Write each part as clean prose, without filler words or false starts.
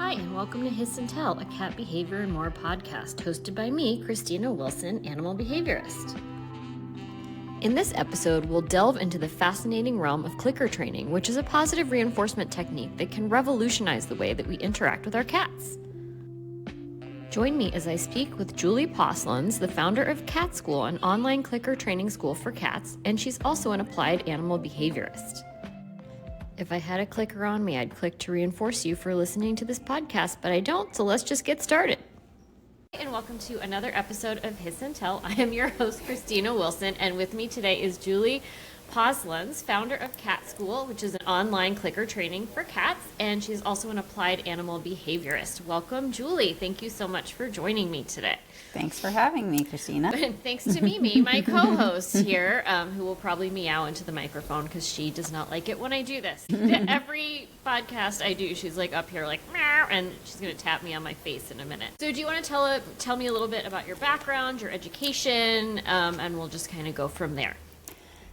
Hi, and welcome to Hiss and Tell, a cat behavior and more podcast hosted by me, Kristiina Wilson, animal behaviorist. In this episode, we'll delve into the fascinating realm of clicker training, which is a positive reinforcement technique that can revolutionize the way that we interact with our cats. Join me as I speak with Julie Posluns, the founder of Cat School, an online clicker training school for cats, and she's also an applied animal behaviorist. If I had a clicker on me, I'd click to reinforce you for listening to this podcast, but I don't, so let's just get started. And welcome to another episode of Hiss and Tell. I am your host, Kristiina Wilson, and with me today is Julie Posluns, founder of Cat School, which is an online clicker training for cats, and she's also an applied animal behaviorist. Welcome, Julie. Thank you so much for joining me today. Thanks for having me, Kristiina. And thanks to Mimi, my co-host here, who will probably meow into the microphone because she does not like it when I do this. Every podcast I do, she's like up here like meow, and she's going to tap me on my face in a minute. So do you want to tell me a little bit about your background, your education, and we'll just kind of go from there.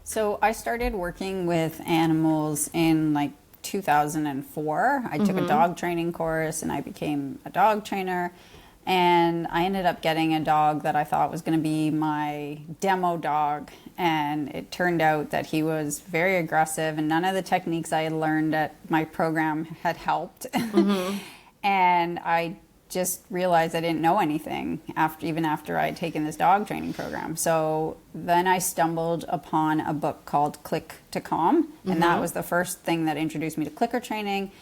So I started working with animals in like 2004. I took a dog training course and I became a dog trainer. And I ended up getting a dog that I thought was going to be my demo dog. And it turned out that he was very aggressive and none of the techniques I had learned at my program had helped. And I just realized I didn't know anything even after I had taken this dog training program. So then I stumbled upon a book called Click to Calm. And that was the first thing that introduced me to clicker training.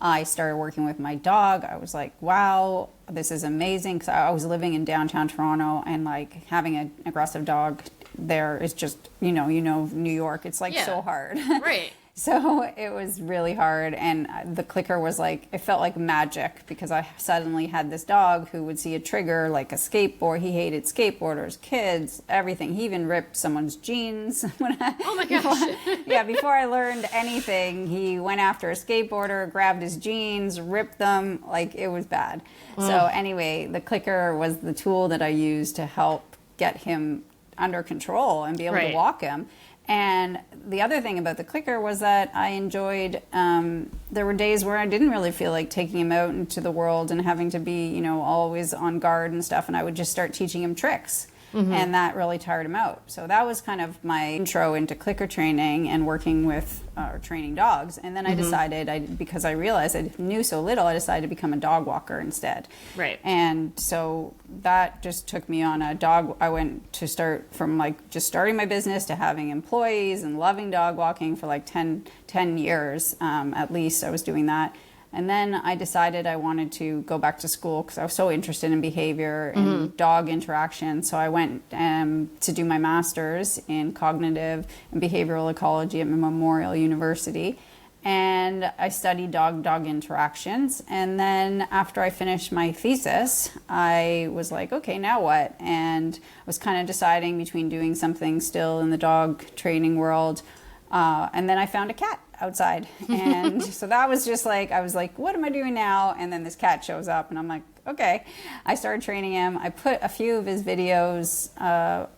I started working with my dog. I was like, wow, this is amazing. Because I was living in downtown Toronto and like having an aggressive dog there is just, you know, New York. It's like so hard. Right. So it was really hard. And the clicker was like, it felt like magic because I suddenly had this dog who would see a trigger like a skateboard. He hated skateboarders, kids, everything. He even ripped someone's jeans. Oh my gosh. Before I learned anything, he went after a skateboarder, grabbed his jeans, ripped them. Like it was bad. So anyway, the clicker was the tool that I used to help get him under control and be able to walk him. And the other thing about the clicker was that I enjoyed, there were days where I didn't really feel like taking him out into the world and having to be, always on guard and stuff. And I would just start teaching him tricks. And that really tired him out. So that was kind of my intro into clicker training and working with training dogs. And then I decided, because I realized I knew so little, I decided to become a dog walker instead. Right. And so that just took me on a dog. I went to start from like just starting my business to having employees and loving dog walking for like 10 years at least. I was doing that. And then I decided I wanted to go back to school because I was so interested in behavior and dog interaction. So I went to do my master's in cognitive and behavioral ecology at Memorial University. And I studied dog-dog interactions. And then after I finished my thesis, I was like, okay, now what? And I was kind of deciding between doing something still in the dog training world. And then I found a cat outside. And so that was just like, I was like, what am I doing now? And then this cat shows up and I'm like, okay. I started training him. I put a few of his videos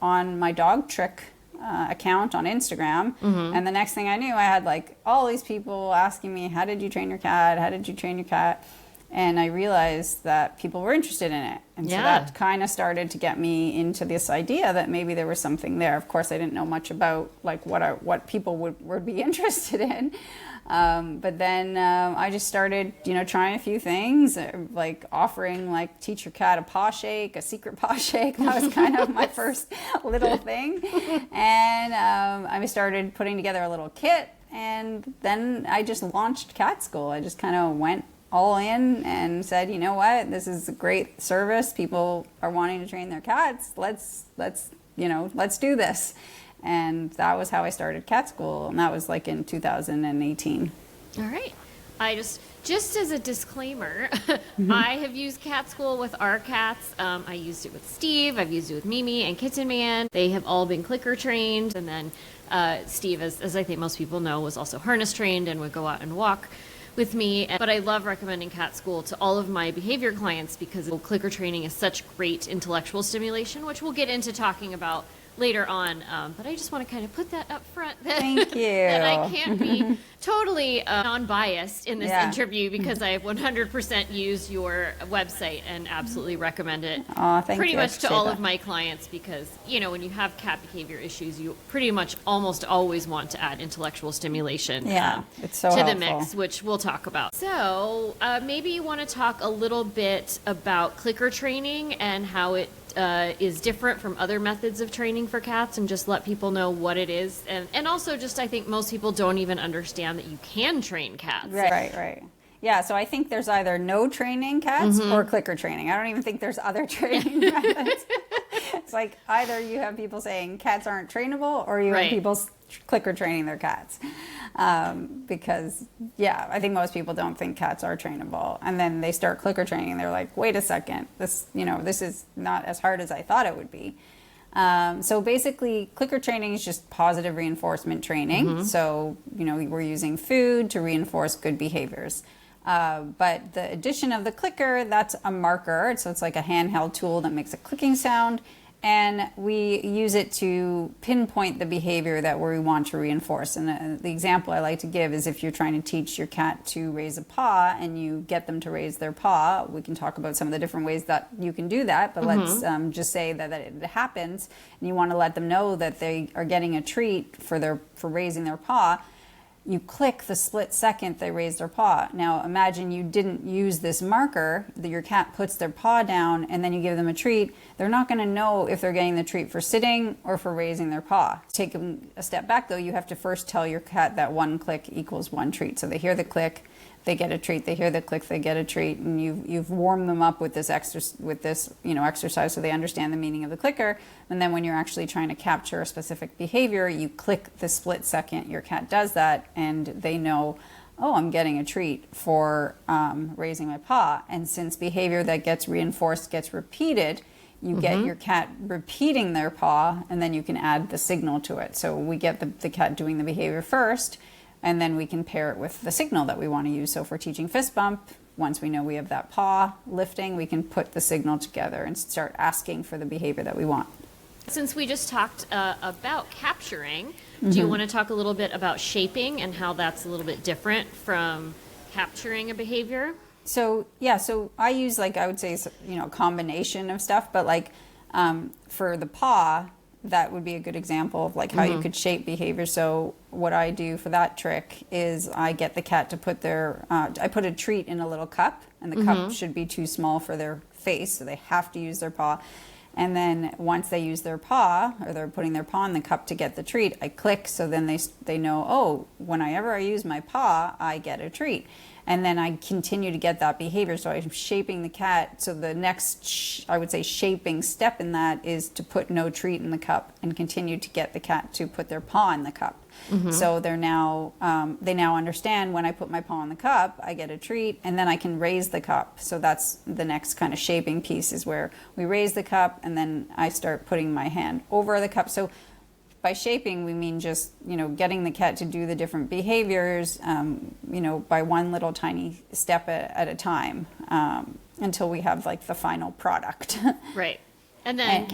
on my dog trick account on Instagram. And the next thing I knew, I had like all these people asking me, how did you train your cat? How did you train your cat? And I realized that people were interested in it. And so that kind of started to get me into this idea that maybe there was something there. Of course, I didn't know much about like what people would be interested in. But then I just started, trying a few things, like offering like teach your cat a paw shake, a secret paw shake. That was kind of my first little thing. And I started putting together a little kit. And then I just launched Cat School. I just kind of went all in and said, you know what, this is a great service. People are wanting to train their cats. Let's do this. And that was how I started Cat School. And that was like in 2018. All right. I just as a disclaimer, I have used Cat School with our cats. I used it with Steve. I've used it with Mimi and Kitten Man. They have all been clicker trained. And then Steve, as I think most people know, was also harness trained and would go out and walk with me. But I love recommending Cat School to all of my behavior clients because clicker training is such great intellectual stimulation, which we'll get into talking about later on. But I just want to kind of put that up front. Thank you. That I can't be totally non-biased in this Yeah. interview because I 100% use your website and absolutely recommend it Thank pretty you. I much to appreciate all that. of my clients because, you know, when you have cat behavior issues, you pretty much almost always want to add intellectual stimulation It's so to helpful. the mix, which we'll talk about. So maybe you want to talk a little bit about clicker training and how it is different from other methods of training for cats, and just let people know what it is. And also just, I think most people don't even understand that you can train cats. Right. Yeah, so I think there's either no training cats or clicker training. I don't even think there's other training methods. It's like either you have people saying cats aren't trainable or you have people clicker training their cats. Because, I think most people don't think cats are trainable. And then they start clicker training and they're like, wait a second, this is not as hard as I thought it would be. So basically, clicker training is just positive reinforcement training. So, we're using food to reinforce good behaviors. But the addition of the clicker, that's a marker. So it's like a handheld tool that makes a clicking sound. And we use it to pinpoint the behavior that we want to reinforce. And the example I like to give is if you're trying to teach your cat to raise a paw and you get them to raise their paw, we can talk about some of the different ways that you can do that. But let's just say that it happens and you want to let them know that they are getting a treat for raising their paw. You click the split second they raise their paw. Now imagine you didn't use this marker, that your cat puts their paw down and then you give them a treat. They're not going to know if they're getting the treat for sitting or for raising their paw. Taking a step back though, you have to first tell your cat that one click equals one treat. So they hear the click, they get a treat. They hear the click, they get a treat, and you've warmed them up with this exercise so they understand the meaning of the clicker. And then when you're actually trying to capture a specific behavior, you click the split second your cat does that, and they know, oh, I'm getting a treat for raising my paw. And since behavior that gets reinforced gets repeated, you get your cat repeating their paw, and then you can add the signal to it. So we get the cat doing the behavior first, and then we can pair it with the signal that we want to use. So if we're teaching fist bump, once we know we have that paw lifting, we can put the signal together and start asking for the behavior that we want. Since we just talked about capturing, do you want to talk a little bit about shaping and how that's a little bit different from capturing a behavior? So I use, I would say, a combination of stuff, but for the paw, that would be a good example of how you could shape behavior. So what I do for that trick is I get the cat to put I put a treat in a little cup, and the cup should be too small for their face, so they have to use their paw. And then once they use their paw, or they're putting their paw in the cup to get the treat, I click, so then they know, oh, whenever I use my paw, I get a treat. And then I continue to get that behavior. So I'm shaping the cat. So the next, I would say, shaping step in that is to put no treat in the cup and continue to get the cat to put their paw in the cup. So they now understand when I put my paw in the cup, I get a treat, and then I can raise the cup. So that's the next kind of shaping piece, is where we raise the cup and then I start putting my hand over the cup. So by shaping, we mean just, getting the cat to do the different behaviors, by one little tiny step at a time, until we have the final product. Right. And then,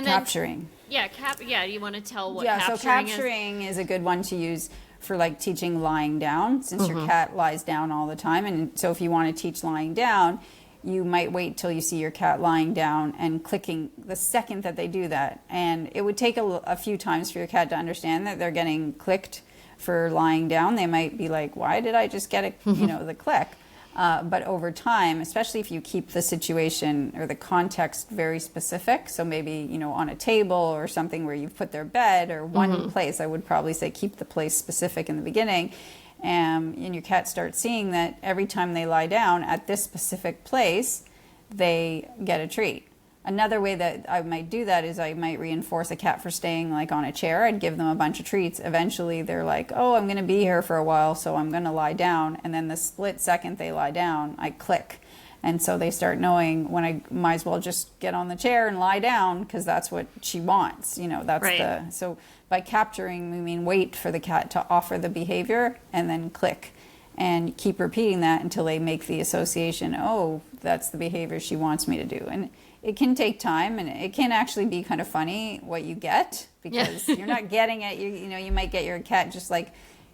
capturing. You want to tell what capturing is? So capturing is a good one to use for teaching lying down, since your cat lies down all the time. And so if you want to teach lying down, you might wait till you see your cat lying down and clicking the second that they do that. And it would take a few times for your cat to understand that they're getting clicked for lying down. They might be like, why did I just get the click? But over time, especially if you keep the situation or the context very specific, so maybe, on a table or something where you've put their bed or one place, I would probably say keep the place specific in the beginning. And your cat starts seeing that every time they lie down at this specific place, they get a treat. Another way that I might do that is I might reinforce a cat for staying on a chair. I'd give them a bunch of treats. Eventually they're like, oh, I'm going to be here for a while, so I'm going to lie down. And then the split second they lie down, I click. And so they start knowing when I might as well just get on the chair and lie down, because that's what she wants. That's right. So by capturing, we mean wait for the cat to offer the behavior and then click, and keep repeating that until they make the association, oh, that's the behavior she wants me to do. And it can take time, and it can actually be kind of funny what you get, because you're not getting it. You might get your cat just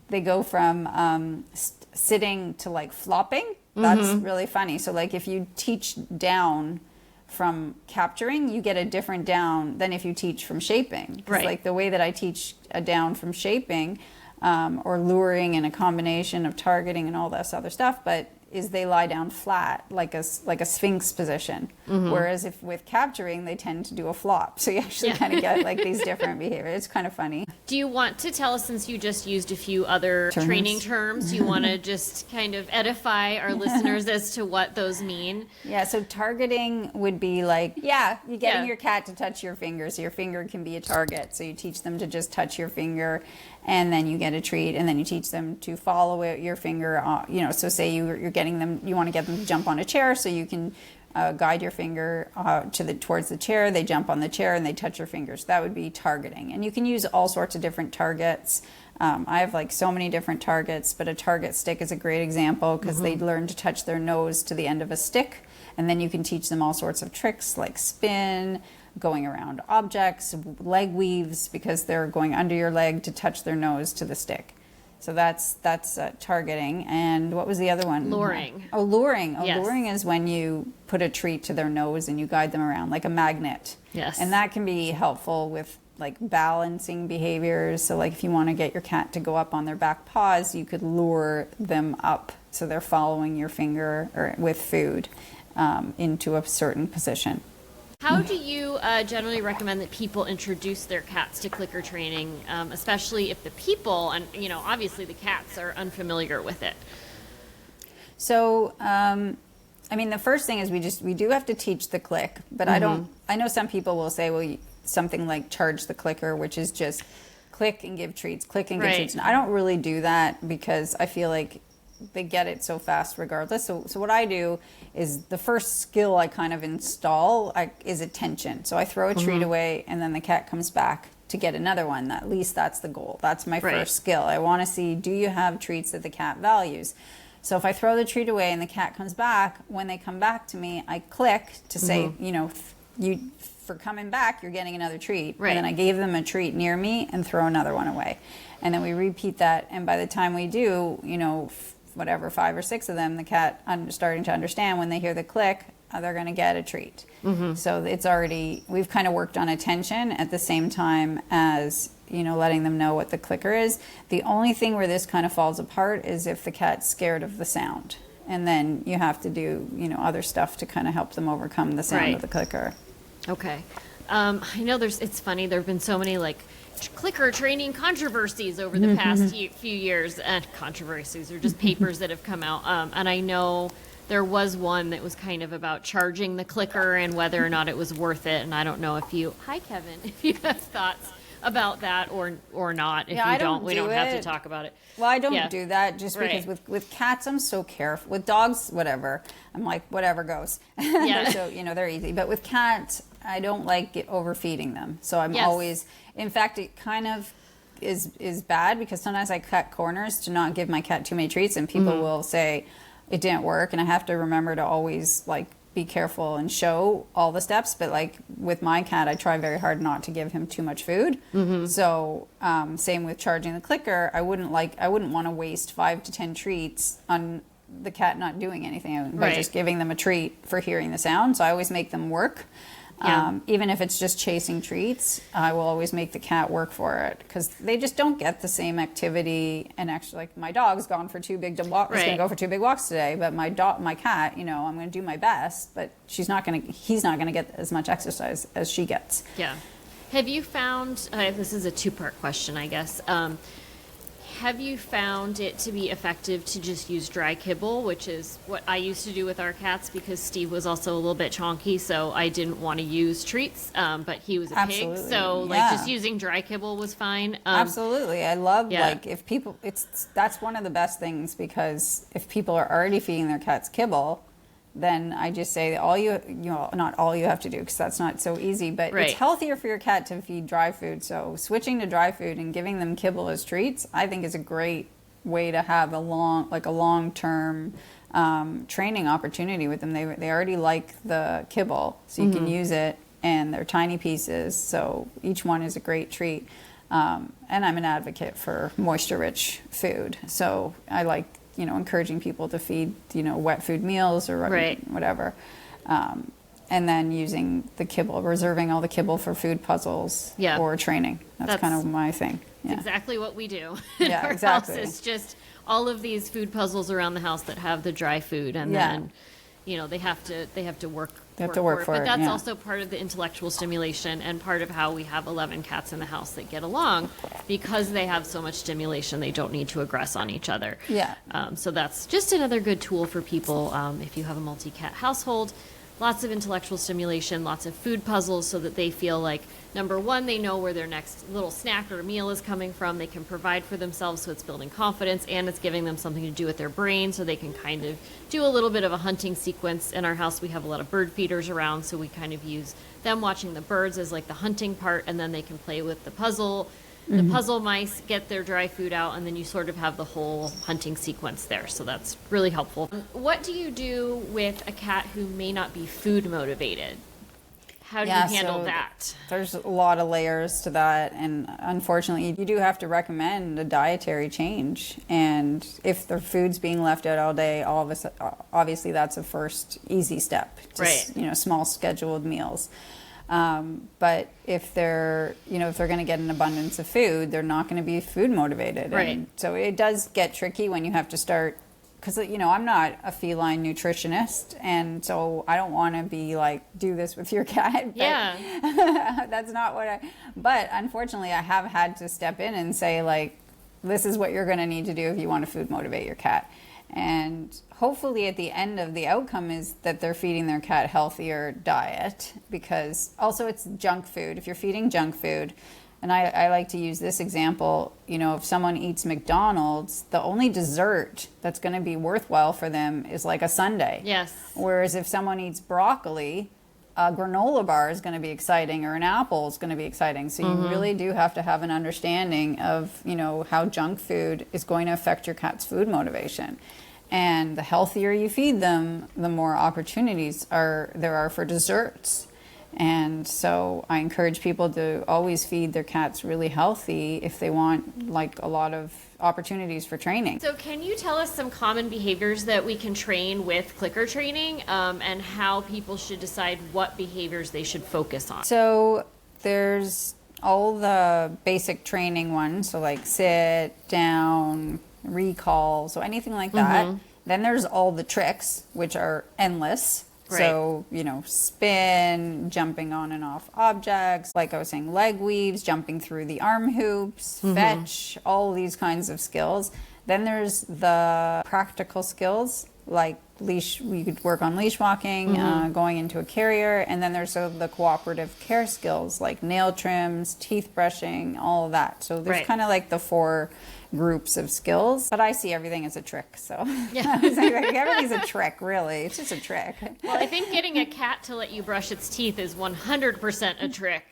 they go from sitting to like flopping. That's really funny. So like if you teach down from capturing, you get a different down than if you teach from shaping. Right. Like the way that I teach a down from shaping or luring and a combination of targeting and all this other stuff, but is they lie down flat like a sphinx position. Whereas if with capturing, they tend to do a flop. So you actually kind of get like these different behaviors. It's kind of funny. Do you want to tell us, since you just used a few other training terms, you want to just kind of edify our listeners as to what those mean? Yeah, so targeting would be like, you're getting your cat to touch your finger. So your finger can be a target. So you teach them to just touch your finger, and then you get a treat, and then you teach them to follow your finger. So say you're getting them, you want to get them to jump on a chair, so you can guide your finger towards the chair. They jump on the chair and they touch your fingers. That would be targeting, and you can use all sorts of different targets. I have like so many different targets, but a target stick is a great example because they learn to touch their nose to the end of a stick, and then you can teach them all sorts of tricks like spin, going around objects, leg weaves, because they're going under your leg to touch their nose to the stick. So that's targeting. And what was the other one? Luring. Oh, luring. Oh, Yes. Luring is when you put a treat to their nose and you guide them around like a magnet. Yes. And that can be helpful with like balancing behaviors. So like if you want to get your cat to go up on their back paws, you could lure them up so they're following your finger or with food into a certain position. How do you generally recommend that people introduce their cats to clicker training, especially if the people, and obviously the cats, are unfamiliar with it? So, the first thing is we do have to teach the click, but I know some people will say, well, something like charge the clicker, which is just click and give treats, click and give treats. And I don't really do that because I feel like they get it so fast regardless. So what I do is the first skill I kind of install is attention. So I throw a treat away and then the cat comes back to get another one. At least that's the goal. That's my first skill. I want to see, do you have treats that the cat values? So if I throw the treat away and the cat comes back, when they come back to me, I click to say, you for coming back, you're getting another treat. Right. And then I gave them a treat near me and throw another one away. And then we repeat that. And by the time we do, 5 or 6 of them, the cat starting to understand when they hear the click, they're going to get a treat. So it's already, we've kind of worked on attention at the same time as, letting them know what the clicker is. The only thing where this kind of falls apart is if the cat's scared of the sound. And then you have to do, other stuff to kind of help them overcome the sound of the clicker. Okay. I know it's funny, there have been so many clicker training controversies over the past few years, and controversies are just papers that have come out. And I know there was one that was kind of about charging the clicker and whether or not it was worth it. And I don't know hi Kevin, if you have thoughts about that or not. If you don't, we don't have to talk about it. Well, I don't do that just because with cats, I'm so careful. With dogs, whatever. I'm like, whatever goes. Yeah. So, they're easy. But with cats, I don't like overfeeding them. So I'm always, in fact, it kind of is bad because sometimes I cut corners to not give my cat too many treats, and people will say it didn't work, and I have to remember to always be careful and show all the steps. But with my cat, I try very hard not to give him too much food. So same with charging the clicker. I wouldn't want to waste 5 to 10 treats on the cat not doing anything by just giving them a treat for hearing the sound. So I always make them work. Even if it's just chasing treats, I will always make the cat work for it because they just don't get the same activity. And actually, my dog's gone for 2 big walks. He's going to go for 2 big walks today. But my cat, I'm going to do my best, but he's not going to get as much exercise as she gets. Yeah. Have you found, this is a 2-part question, I guess. Have you found it to be effective to just use dry kibble, which is what I used to do with our cats because Steve was also a little bit chonky, so I didn't want to use treats, but he was a pig, so just using dry kibble was fine. Absolutely. I love, if people, that's one of the best things because if people are already feeding their cats kibble, then I just say not all you have to do because that's not so easy, but it's healthier for your cat to feed dry food. So switching to dry food and giving them kibble as treats, I think is a great way to have a long-term training opportunity with them. They already like the kibble, so you can use it, and they're tiny pieces, so each one is a great treat. And I'm an advocate for moisture-rich food. So I like, encouraging people to feed, wet food meals or whatever. And then using the kibble, reserving all the kibble for food puzzles or training. That's kind of my thing. Yeah. Exactly what we do. Yeah, exactly. It's just all of these food puzzles around the house that have the dry food, and then they have to work. They have to work for it. But that's also part of the intellectual stimulation and part of how we have 11 cats in the house that get along, because they have so much stimulation. They don't need to aggress on each other. Yeah. So that's just another good tool for people if you have a multi-cat household. Lots of intellectual stimulation, lots of food puzzles, so that they feel like, number one, they know where their next little snack or meal is coming from. They can provide for themselves, so it's building confidence, and it's giving them something to do with their brain, so they can kind of do a little bit of a hunting sequence. In our house, we have a lot of bird feeders around, so we kind of use them watching the birds as like the hunting part, and then they can play with the puzzle. The puzzle mice get their dry food out, and then you sort of have the whole hunting sequence there. So that's really helpful. What do you do with a cat who may not be food motivated? How do you handle that? There's a lot of layers to that, and unfortunately, you do have to recommend a dietary change. And if their food's being left out all day, obviously that's a first easy step. Just, small scheduled meals. But if they're going to get an abundance of food, they're not going to be food motivated. Right. And so it does get tricky when you have to start, because, I'm not a feline nutritionist, and so I don't want to be like, do this with your cat. But that's not what but unfortunately I have had to step in and say, like, this is what you're going to need to do if you want to food motivate your cat. And hopefully at the end of the outcome is that they're feeding their cat healthier diet, because also it's junk food. If you're feeding junk food, and I like to use this example, if someone eats McDonald's, the only dessert that's going to be worthwhile for them is like a sundae. Yes. Whereas if someone eats broccoli, a granola bar is going to be exciting, or an apple is going to be exciting. So you really do have to have an understanding of, how junk food is going to affect your cat's food motivation. And the healthier you feed them, the more opportunities there are for desserts. And so I encourage people to always feed their cats really healthy if they want like a lot of opportunities for training. So can you tell us some common behaviors that we can train with clicker training, and how people should decide what behaviors they should focus on? So there's all the basic training ones, so like sit, down, recall, so anything like that. Then there's all the tricks, which are endless. Right. So, spin, jumping on and off objects, like I was saying, leg weaves, jumping through the arm hoops, fetch, all these kinds of skills. Then there's the practical skills, like leash, we could work on leash walking, going into a carrier. And then there's the cooperative care skills, like nail trims, teeth brushing, all of that. So there's kind of like the 4 groups of skills, but I see everything as a trick. So everything's a trick, really. It's just a trick. Well, I think getting a cat to let you brush its teeth is 100% a trick.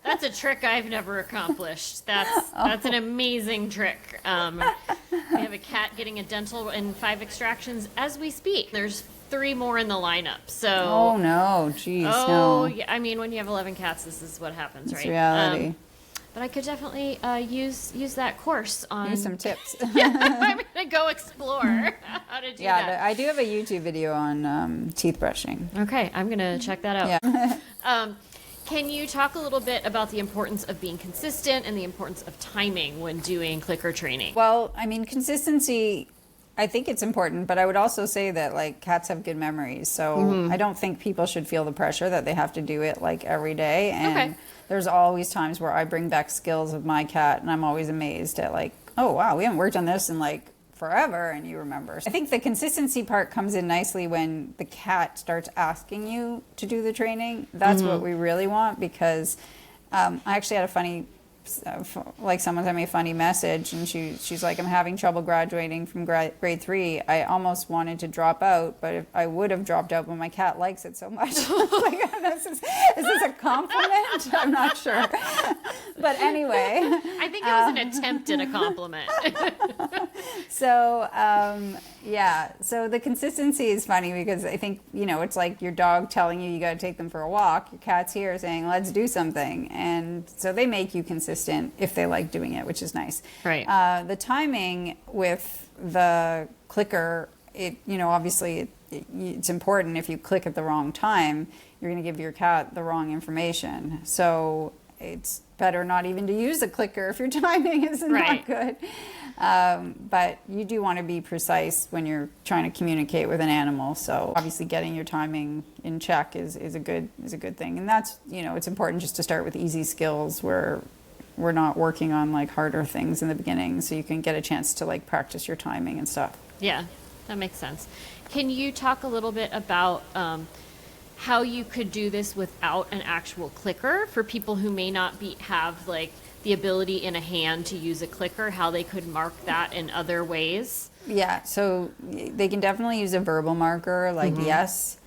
That's a trick I've never accomplished. That's an amazing trick. We have a cat getting a dental and 5 extractions as we speak. There's 3 more in the lineup. So. Oh no, geez, no. Yeah, I mean, when you have 11 cats, this is what happens, right? It's reality. But I could definitely use that course on... Use some tips. I'm going to go explore how to do that. Yeah, I do have a YouTube video on teeth brushing. Okay, I'm going to check that out. Yeah. Can you talk a little bit about the importance of being consistent and the importance of timing when doing clicker training? Well, I mean, consistency, I think it's important, but I would also say that like cats have good memories. So I don't think people should feel the pressure that they have to do it like every day. And there's always times where I bring back skills of my cat, and I'm always amazed at like, oh wow, we haven't worked on this in like forever, and you remember. I think the consistency part comes in nicely when the cat starts asking you to do the training. That's what we really want, because I actually had a funny, like someone sent me a funny message, and she's like, I'm having trouble graduating from grade 3. I almost wanted to drop out, but if I would have dropped out, but my cat likes it so much. Like, is this a compliment? I'm not sure. But anyway. I think it was an attempt at a compliment. So, so the consistency is funny because I think, it's like your dog telling you got to take them for a walk. Your cat's here saying, let's do something. And so they make you consistent if they like doing it, which is nice. Right. The timing with the clicker, obviously it's important. If you click at the wrong time, you're going to give your cat the wrong information. So it's better not even to use a clicker if your timing is not good. But you do want to be precise when you're trying to communicate with an animal. So obviously getting your timing in check is a good thing. And that's, it's important just to start with easy skills where we're not working on like harder things in the beginning, so you can get a chance to like practice your timing and stuff. Yeah, that makes sense. Can you talk a little bit about how you could do this without an actual clicker for people who may not have like the ability in a hand to use a clicker, how they could mark that in other ways? Yeah, so they can definitely use a verbal marker like yes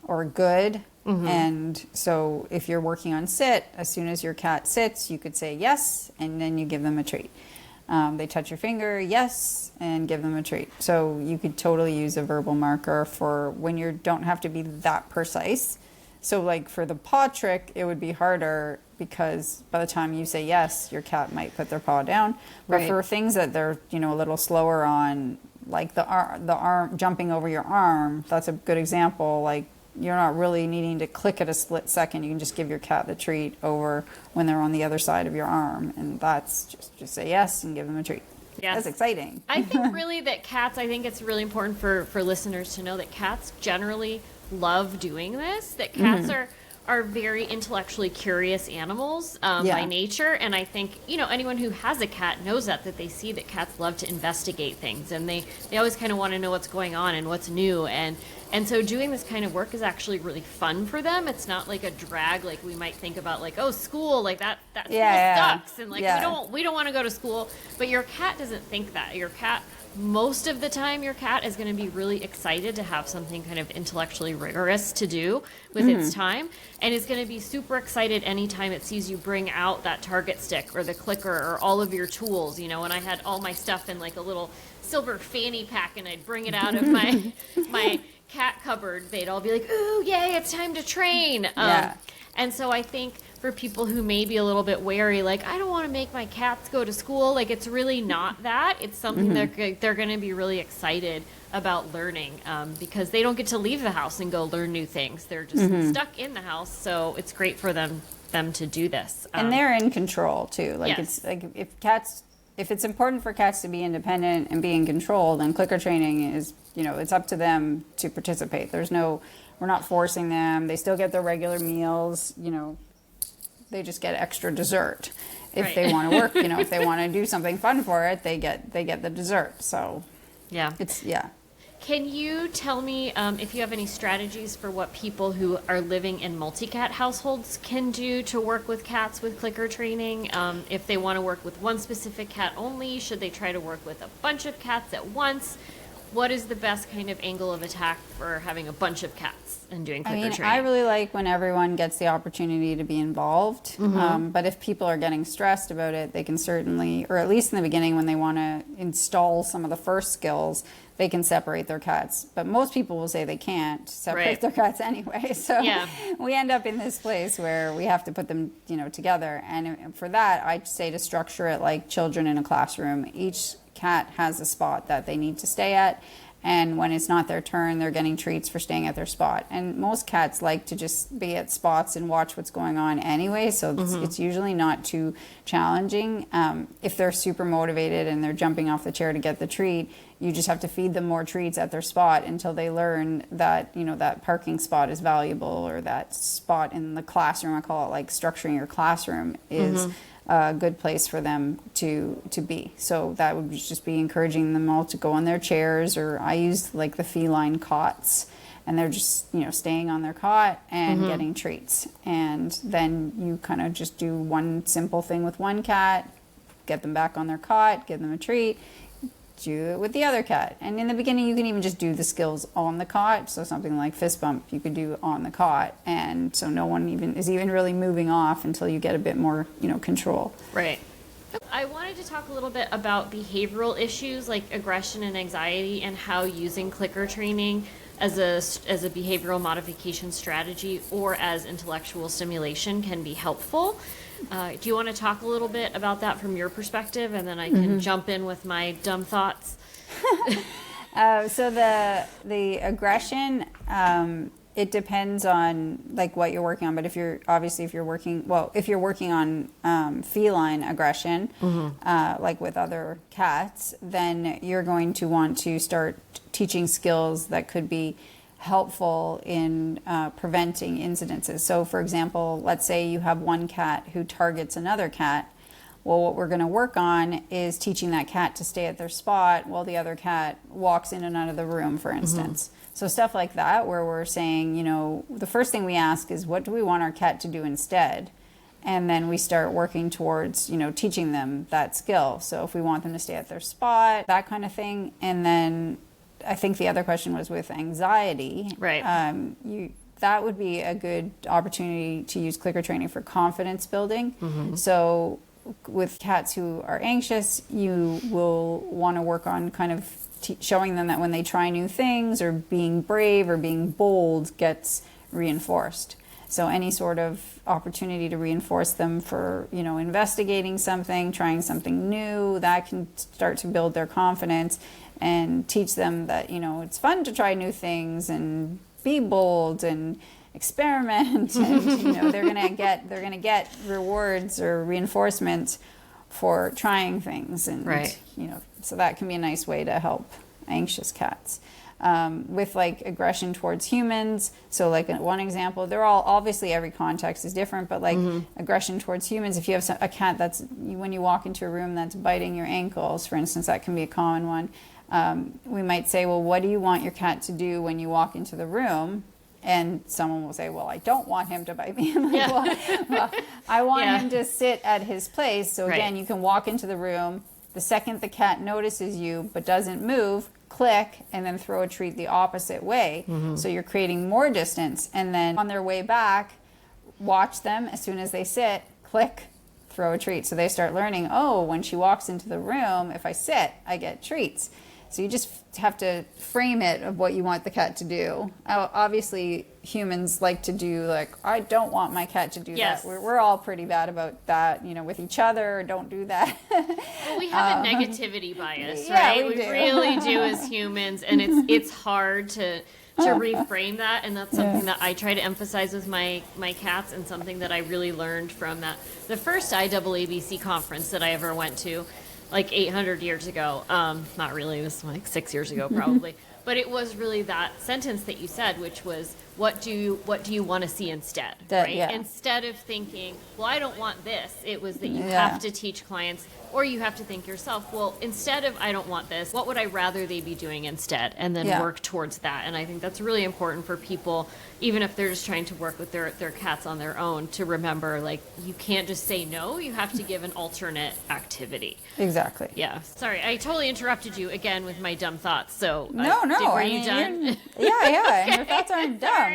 or good. And so if you're working on sit, as soon as your cat sits, you could say yes, and then you give them a treat. They touch your finger, yes, and give them a treat. So you could totally use a verbal marker for when you don't have to be that precise. So like for the paw trick, it would be harder because by the time you say yes, your cat might put their paw down. But for things that they're, a little slower on, like the arm jumping over your arm, that's a good example. Like you're not really needing to click at a split second. You can just give your cat the treat over when they're on the other side of your arm. And that's just say yes and give them a treat. Yes. That's exciting. I think really that cats, I think it's really important for listeners to know that cats generally love doing this, that cats are very intellectually curious animals by nature. And I think, anyone who has a cat knows that they see that cats love to investigate things, and they always kind of want to know what's going on and what's new. And so doing this kind of work is actually really fun for them. It's not like a drag, like we might think about like, oh, school, like that school sucks. And like, we don't want to go to school. But your cat doesn't think that. Your cat, most of the time, your cat is going to be really excited to have something kind of intellectually rigorous to do with its time. And is going to be super excited anytime it sees you bring out that target stick or the clicker or all of your tools. When I had all my stuff in like a little silver fanny pack and I'd bring it out of my cat cupboard, they'd all be like, ooh, yay, it's time to train. And so I think for people who may be a little bit wary, like, I don't want to make my cats go to school, like, it's really not that. It's something they're going to be really excited about learning because they don't get to leave the house and go learn new things. They're just stuck in the house, so it's great for them to do this. And they're in control, too. Like, it's like if it's important for cats to be independent and be in control, then clicker training is, it's up to them to participate. We're not forcing them. They still get their regular meals, they just get extra dessert. If they want to work, if they want to do something fun for it, they get the dessert. So Can you tell me if you have any strategies for what people who are living in multi-cat households can do to work with cats with clicker training? If they want to work with one specific cat only, should they try to work with a bunch of cats at once? What is the best kind of angle of attack for having a bunch of cats and doing clicker training? I really like when everyone gets the opportunity to be involved. But if people are getting stressed about it, they can certainly, or at least in the beginning when they want to install some of the first skills, they can separate their cats. But most people will say they can't separate their cats anyway. So we end up in this place where we have to put them, together. And for that, I'd say to structure it like children in a classroom. Each cat has a spot that they need to stay at, and when it's not their turn, they're getting treats for staying at their spot. And most cats like to just be at spots and watch what's going on anyway, so it's usually not too challenging. If they're super motivated and they're jumping off the chair to get the treat, you just have to feed them more treats at their spot until they learn that, that parking spot is valuable, or that spot in the classroom, I call it like structuring your classroom, is a good place for them to be. So that would just be encouraging them all to go on their chairs, or I use like the feline cots, and they're just, staying on their cot and getting treats. And then you kind of just do one simple thing with one cat, get them back on their cot, give them a treat, do it with the other cat. And in the beginning, you can even just do the skills on the cot. So something like fist bump, you could do on the cot. And so no one is even really moving off until you get a bit more, control. Right. I wanted to talk a little bit about behavioral issues like aggression and anxiety, and how using clicker training as a behavioral modification strategy or as intellectual stimulation can be helpful. Do you want to talk a little bit about that from your perspective, and then I can jump in with my dumb thoughts? So the aggression, it depends on like what you're working on. But if you're working on feline aggression, like with other cats, then you're going to want to start teaching skills that could be helpful in preventing incidences. So for example, let's say you have one cat who targets another cat. Well, what we're going to work on is teaching that cat to stay at their spot while the other cat walks in and out of the room, for instance. So stuff like that, where we're saying, the first thing we ask is, what do we want our cat to do instead? And then we start working towards, teaching them that skill. So if we want them to stay at their spot, that kind of thing. And then I think the other question was with anxiety. Right. That would be a good opportunity to use clicker training for confidence building. So with cats who are anxious, you will want to work on kind of showing them that when they try new things, or being brave or being bold, gets reinforced. So any sort of opportunity to reinforce them for, investigating something, trying something new, that can start to build their confidence and teach them that, it's fun to try new things and be bold and experiment. And, they're gonna get rewards or reinforcements for trying things. And, right. So that can be a nice way to help anxious cats. With like aggression towards humans, so like one example, they're all, obviously every context is different, but like aggression towards humans, if you have a cat that's, when you walk into a room that's biting your ankles, for instance, that can be a common one. We might say, well, what do you want your cat to do when you walk into the room? And someone will say, well, I don't want him to bite me. I'm like, well, I want him to sit at his place. So again, you can walk into the room. The second the cat notices you but doesn't move, click, and then throw a treat the opposite way. So you're creating more distance. And then on their way back, watch them. As soon as they sit, click, throw a treat. So they start learning, oh, when she walks into the room, if I sit, I get treats. So you just have to frame it of what you want the cat to do. Obviously, humans like to do like, I don't want my cat to do that. We're all pretty bad about that, with each other. Don't do that. Well, we have a negativity bias, right? We really do as humans, and it's hard to reframe that, and that's something that I try to emphasize with my cats, and something that I really learned from the first IAABC conference that I ever went to. Like 800 years ago. Not really, it was like 6 years ago probably. But it was really that sentence that you said, which was, what do you want to see instead, right? Yeah. Instead of thinking, well, I don't want this, it was that you have to teach clients, or you have to think yourself, well, instead of I don't want this, what would I rather they be doing instead? And then work towards that. And I think that's really important for people, even if they're just trying to work with their cats on their own, to remember, like, you can't just say no, you have to give an alternate activity. Exactly. Yeah. Sorry, I totally interrupted you again with my dumb thoughts. So No. Were you done? Yeah. And your thoughts aren't dumb.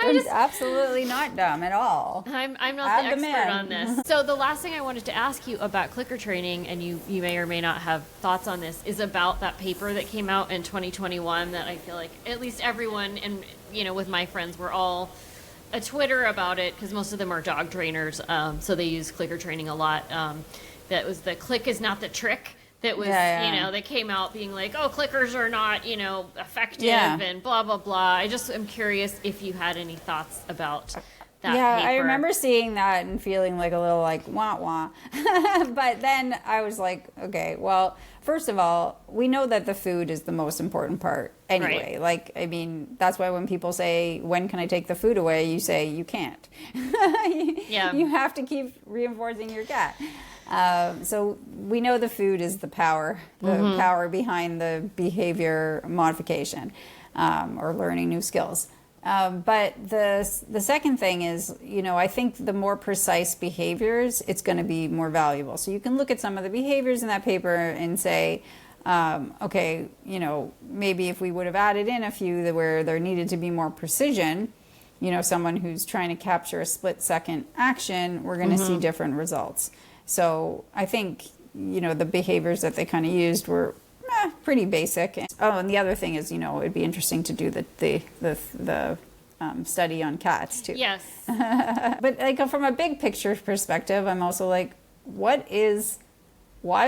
They're absolutely not dumb at all. I'm not the expert on this. So the last thing I wanted to ask you about clicker training, and you may or may not have thoughts on this, is about that paper that came out in 2021 that I feel like at least everyone, and with my friends, we're all a Twitter about it, because most of them are dog trainers, so they use clicker training a lot. That was the click is not the trick. That was, that came out being like, oh, clickers are not, effective and blah, blah, blah. I just am curious if you had any thoughts about that paper. I remember seeing that and feeling like a little like, wah, wah. But then I was like, okay, well, first of all, we know that the food is the most important part anyway. Right. Like, I mean, that's why when people say, when can I take the food away? You say, you can't. You have to keep reinforcing your cat. So we know the food is the power behind the behavior modification, or learning new skills. But the second thing is, I think the more precise behaviors, it's going to be more valuable. So you can look at some of the behaviors in that paper and say, okay, maybe if we would have added in a few where there needed to be more precision, someone who's trying to capture a split-second action, we're going to see different results. So I think, the behaviors that they kind of used were pretty basic. Oh, and the other thing is, it'd be interesting to do the study on cats too. Yes. But like from a big picture perspective, I'm also like, why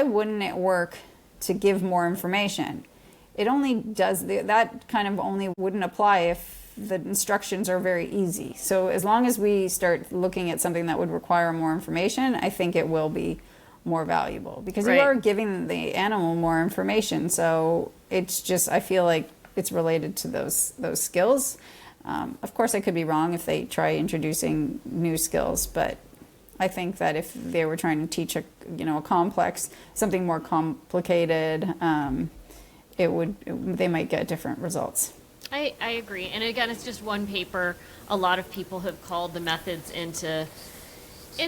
wouldn't it work to give more information? It only does, that kind of only wouldn't apply if the instructions are very easy. So as long as we start looking at something that would require more information, I think it will be more valuable because you are giving the animal more information. So it's just, I feel like it's related to those skills. Of course, I could be wrong if they try introducing new skills, but I think that if they were trying to teach a complex, something more complicated, they might get different results. I agree. And again, it's just one paper. A lot of people have called the methods into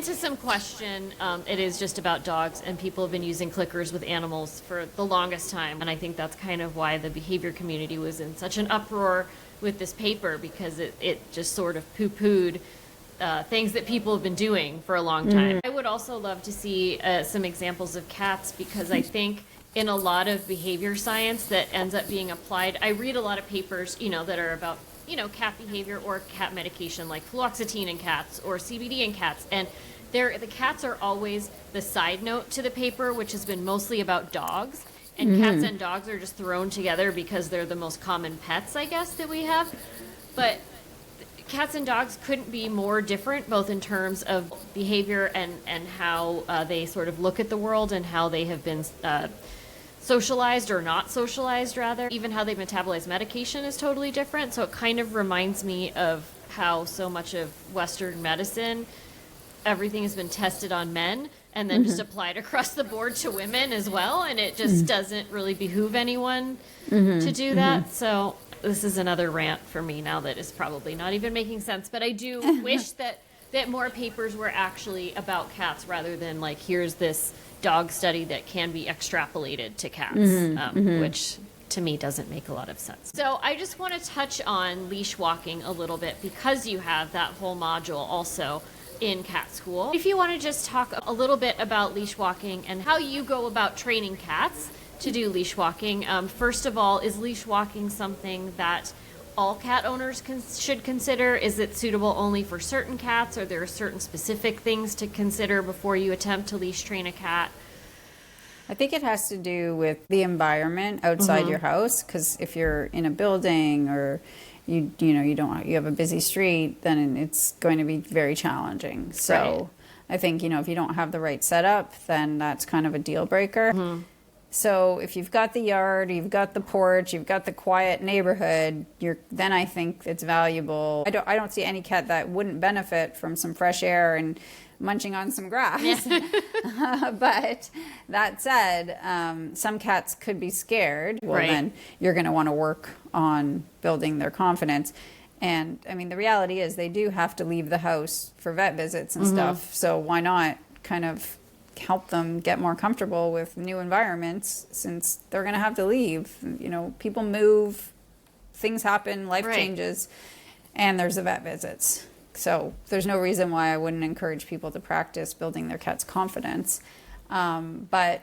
some question. It is just about dogs, and people have been using clickers with animals for the longest time. And I think that's kind of why the behavior community was in such an uproar with this paper, because it just sort of poo-pooed things that people have been doing for a long time. I would also love to see some examples of cats, because I think in a lot of behavior science that ends up being applied, I read a lot of papers, that are about cat behavior or cat medication, like fluoxetine in cats or CBD in cats. And the cats are always the side note to the paper, which has been mostly about dogs. And cats and dogs are just thrown together because they're the most common pets, I guess, that we have. But cats and dogs couldn't be more different, both in terms of behavior and how they sort of look at the world and how they have been socialized or not socialized, rather. Even how they metabolize medication is totally different. So it kind of reminds me of how so much of Western medicine, everything has been tested on men and then just applied across the board to women as well. And it just doesn't really behoove anyone to do that. So this is another rant for me now that is probably not even making sense. But I do wish that more papers were actually about cats rather than like, here's this dog study that can be extrapolated to cats, which to me doesn't make a lot of sense. So I just want to touch on leash walking a little bit, because you have that whole module also in cat school. If you want to just talk a little bit about leash walking and how you go about training cats to do leash walking. First of all, is leash walking something that all cat owners should consider? Is it suitable only for certain cats? Are there certain specific things to consider before you attempt to leash train a cat? I think it has to do with the environment outside your house, because if you're in a building or you have a busy street, then it's going to be very challenging. So I think, if you don't have the right setup, then that's kind of a deal breaker. So if you've got the yard, you've got the porch, you've got the quiet neighborhood, then I think it's valuable. I don't see any cat that wouldn't benefit from some fresh air and munching on some grass. But that said, some cats could be scared. Well, then you're going to want to work on building their confidence. And I mean, the reality is they do have to leave the house for vet visits and stuff. So why not kind of help them get more comfortable with new environments, since they're going to have to leave. People move, things happen, life changes, and there's the vet visits. So there's no reason why I wouldn't encourage people to practice building their cat's confidence. But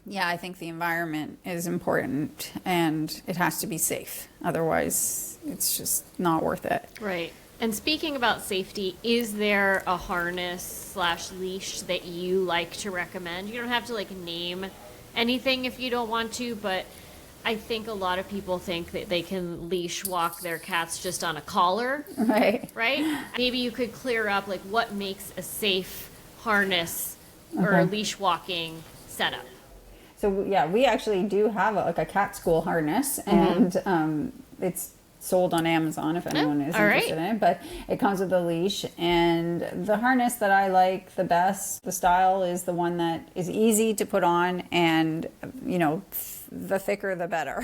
yeah, I think the environment is important, and it has to be safe. Otherwise, it's just not worth it. Right. And speaking about safety, is there a harness/leash that you like to recommend? You don't have to name anything if you don't want to, but I think a lot of people think that they can leash walk their cats just on a collar. Right? Maybe you could clear up what makes a safe harness or leash walking setup. So yeah, we actually do have a cat school harness, and it's sold on Amazon if anyone is interested in it, but it comes with a leash. And the harness that I like the best, the style, is the one that is easy to put on, and the thicker the better.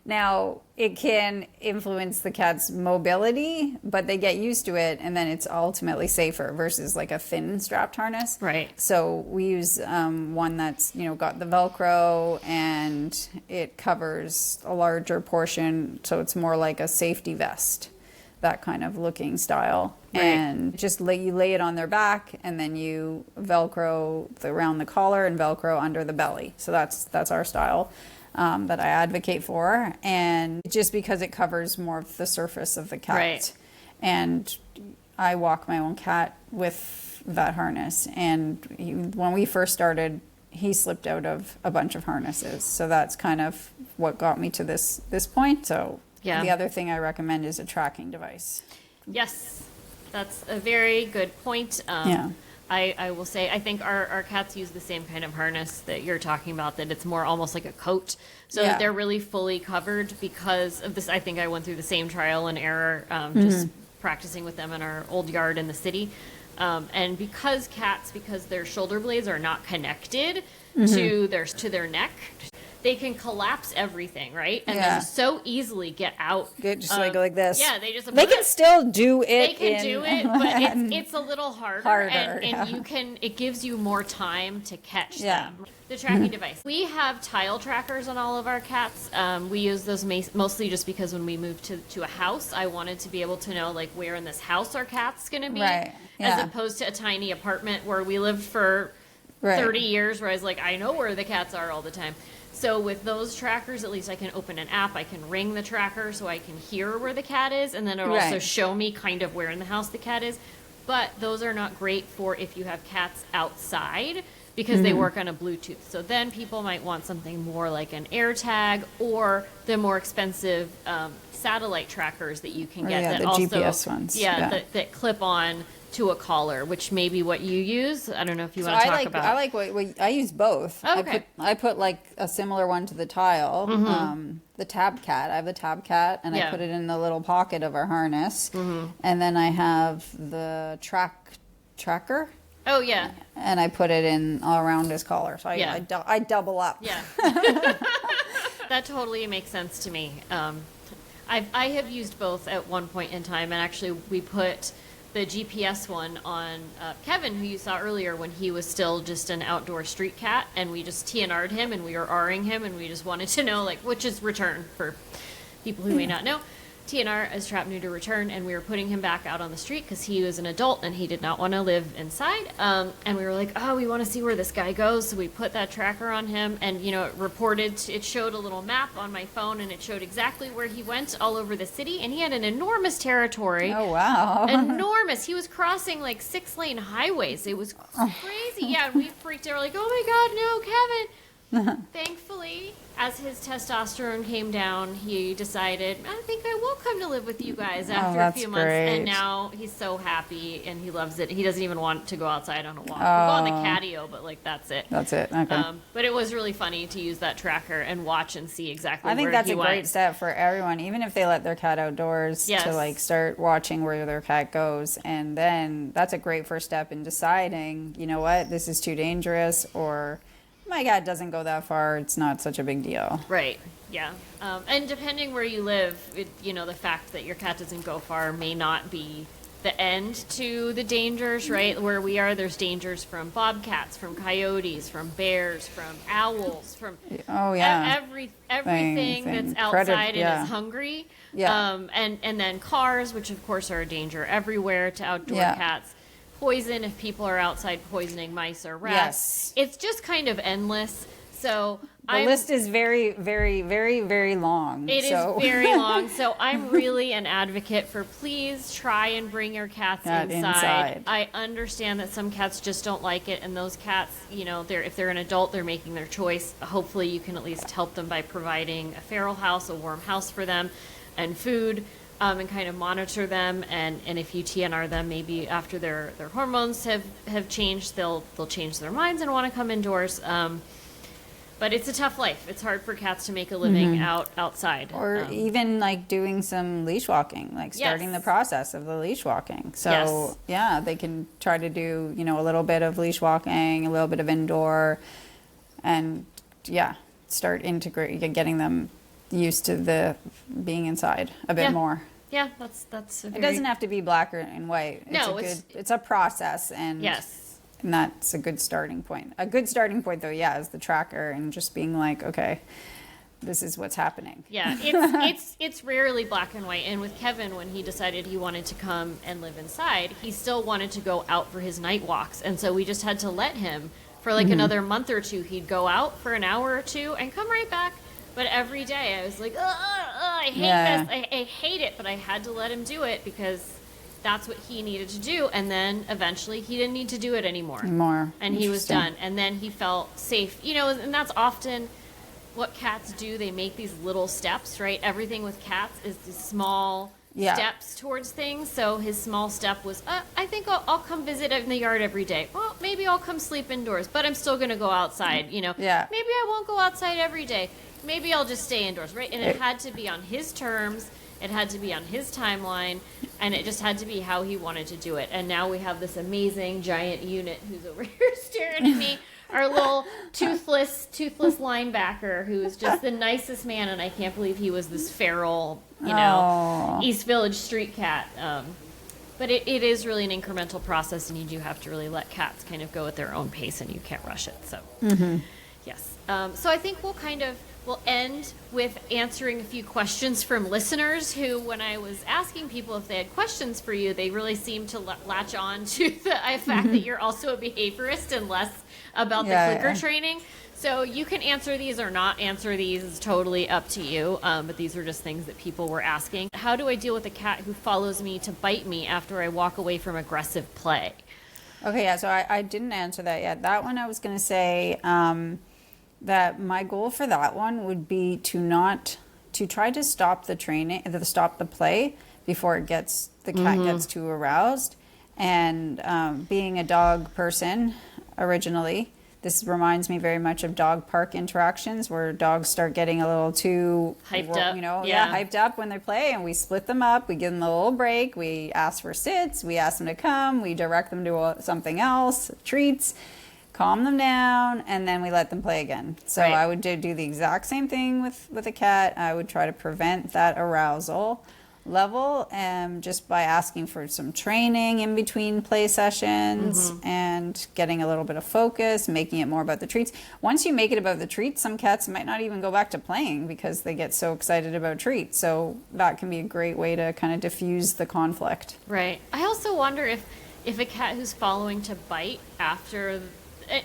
Now, it can influence the cat's mobility, but they get used to it, and then it's ultimately safer versus like a thin strapped harness. Right. So we use one that's, got the Velcro, and it covers a larger portion, so it's more like a safety vest, that kind of looking style. Right. And just you lay it on their back, and then you Velcro around the collar and Velcro under the belly. So that's our style. That I advocate for, and just because it covers more of the surface of the cat. Right. And I walk my own cat with that harness, and when we first started, he slipped out of a bunch of harnesses, so that's kind of what got me to this point. So yeah. The other thing I recommend is a tracking device. Yes, that's a very good point. Yeah. I will say, I think our cats use the same kind of harness that you're talking about, that it's more almost like a coat, so that they're really fully covered because of this. I think I went through the same trial and error, just practicing with them in our old yard in the city. And because their shoulder blades are not connected to their neck, they can collapse everything, right? And then so easily get out. Good, just like this. Yeah, they can still do it. They can do it, but it's a little harder, and it gives you more time to catch them. The tracking device. We have tile trackers on all of our cats. We use those mostly just because when we moved to a house, I wanted to be able to know like where in this house our cat's going to be, as opposed to a tiny apartment where we lived for 30 years, where I was like, I know where the cats are all the time. So with those trackers, at least I can open an app, I can ring the tracker so I can hear where the cat is, and then it'll also show me kind of where in the house the cat is. But those are not great for if you have cats outside, because they work on a Bluetooth. So then people might want something more like an AirTag, or the more expensive satellite trackers that you can get. That the also, GPS ones. That clip on to a collar, which may be what you use. I don't know if you want to talk about. I like what I use both. Okay. I put like a similar one to the tile. The tab cat. I have the tab cat, and I put it in the little pocket of our harness. And then I have the tracker. Oh yeah. And I put it in all around his collar. So I double up. Yeah. That totally makes sense to me. I have used both at one point in time, and actually we put the GPS one on Kevin, who you saw earlier, when he was still just an outdoor street cat, and we just TNR'd him, and we were R'ing him, and we just wanted to know, like, which is return for people who may not know. TNR is trap, neuter, return, and we were putting him back out on the street because he was an adult and he did not want to live inside. And we were like, oh, we want to see where this guy goes, so we put that tracker on him, and it showed a little map on my phone, and it showed exactly where he went all over the city, and he had an enormous territory. Oh wow. Enormous. He was crossing like 6-lane highways. It was crazy. Yeah, and we freaked out. We're like, oh my God, no, Kevin. Thankfully, as his testosterone came down, he decided, I think I will come to live with you guys after a few months. Great. And now he's so happy, and he loves it. He doesn't even want to go outside on a walk. We'll go on the catio, but like that's it. That's it. Okay. But it was really funny to use that tracker and watch and see exactly where he went. I think that's a great step for everyone, even if they let their cat outdoors, to like start watching where their cat goes. And then that's a great first step in deciding, you know what, this is too dangerous, or my cat doesn't go that far, it's not such a big deal. Right, yeah. And depending where you live, the fact that your cat doesn't go far may not be the end to the dangers, right? Where we are, there's dangers from bobcats, from coyotes, from bears, from owls, from everything that's outside and is hungry. Yeah. And then cars, which of course are a danger everywhere to outdoor cats. Poison if people are outside poisoning mice or rats. Yes. It's just kind of endless. So the list is very, very, very, very long. It is very long. So I'm really an advocate for please try and bring your cats inside. I understand that some cats just don't like it, and those cats, if they're an adult, they're making their choice. Hopefully you can at least help them by providing a feral house, a warm house for them, and food. And kind of monitor them, and if you TNR them, maybe after their hormones have changed, they'll change their minds and want to come indoors. But it's a tough life. It's hard for cats to make a living outside. Or even like doing some leash walking, like starting the process of the leash walking. So they can try to do, a little bit of leash walking, a little bit of indoor, and start getting them used to the being inside a bit more. Yeah, that's. It doesn't have to be black and white. It's a process, and yes, and that's a good starting point. A good starting point, though, is the tracker and just being like, okay, this is what's happening. Yeah, it's rarely black and white. And with Kevin, when he decided he wanted to come and live inside, he still wanted to go out for his night walks, and so we just had to let him for like another month or two. He'd go out for an hour or two and come right back. But every day I was like, I hate this. I hate it. But I had to let him do it because that's what he needed to do. And then eventually he didn't need to do it anymore. And he was done. And then he felt safe. You know, and that's often what cats do. They make these little steps, right? Everything with cats is these small steps towards things. So his small step was, I think I'll come visit in the yard every day. Well, maybe I'll come sleep indoors, but I'm still going to go outside, you know. Yeah. Maybe I won't go outside every day. Maybe I'll just stay indoors, right? And it had to be on his terms. It had to be on his timeline. And it just had to be how he wanted to do it. And now we have this amazing giant unit who's over here staring at me. Our little toothless linebacker who's just the nicest man. And I can't believe he was this feral, East Village street cat. But it is really an incremental process. And you do have to really let cats kind of go at their own pace. And you can't rush it. So, yes. So I think we'll end with answering a few questions from listeners who, when I was asking people if they had questions for you, they really seemed to latch on to the fact that you're also a behaviorist and less about the clicker training. So you can answer these or not answer these. It's totally up to you. But these are just things that people were asking. How do I deal with a cat who follows me to bite me after I walk away from aggressive play? Okay, yeah, so I didn't answer that yet. That one I was going to say... that my goal for that one would be to try to stop the play before the cat gets too aroused. And being a dog person originally, this reminds me very much of dog park interactions where dogs start getting a little too hyped up, hyped up when they play, and we split them up, we give them a little break, we ask for sits, we ask them to come, we direct them to something else, treats, calm them down, and then we let them play again. So I would do the exact same thing with a cat. I would try to prevent that arousal level just by asking for some training in between play sessions and getting a little bit of focus, making it more about the treats. Once you make it about the treats, some cats might not even go back to playing because they get so excited about treats. So that can be a great way to kind of diffuse the conflict. Right. I also wonder if a cat who's following to bite after...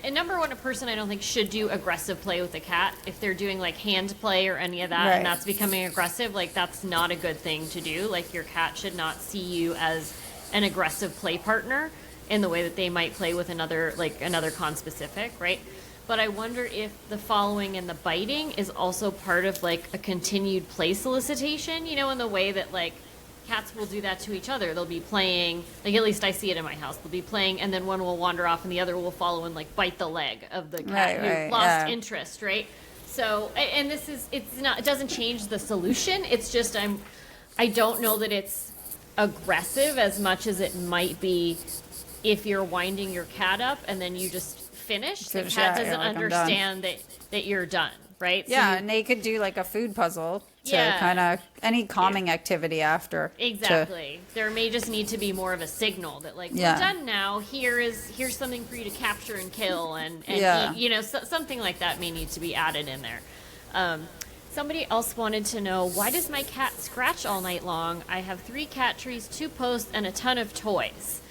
And number one, a person I don't think should do aggressive play with a cat. If they're doing like hand play or any of that and that's becoming aggressive, like that's not a good thing to do. Like your cat should not see you as an aggressive play partner in the way that they might play with another conspecific, right? But I wonder if the following and the biting is also part of like a continued play solicitation, in the way that like cats will do that to each other. They'll be playing, like at least I see it in my house. They'll be playing, and then one will wander off, and the other will follow and like bite the leg of the cat who lost interest, right? So, and it doesn't change the solution. It's just I don't know that it's aggressive as much as it might be if you're winding your cat up and then you just finish. The cat doesn't understand that you're done, right? Yeah, and they could do like a food puzzle to kind of any calming activity after. Exactly. There may just need to be more of a signal that like, we're done now. Here's something for you to capture and kill and eat. Something like that may need to be added in there. Somebody else wanted to know, why does my cat scratch all night long? I have 3 cat trees, 2 posts, and a ton of toys.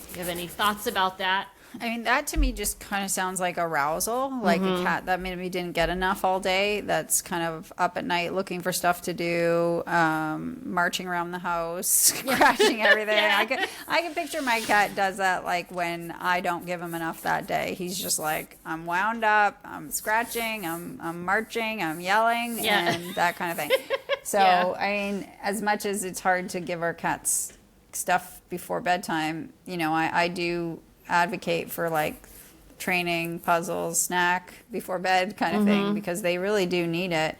Do you have any thoughts about that? I mean, that to me just kind of sounds like arousal, like a cat that maybe didn't get enough all day, that's kind of up at night looking for stuff to do, marching around the house, crashing everything. I can picture my cat does that like when I don't give him enough that day. He's just like, I'm wound up, I'm scratching, I'm marching, I'm yelling, and that kind of thing. So, I mean, as much as it's hard to give our cats stuff before bedtime, I do advocate for like training, puzzles, snack before bed kind of thing, because they really do need it.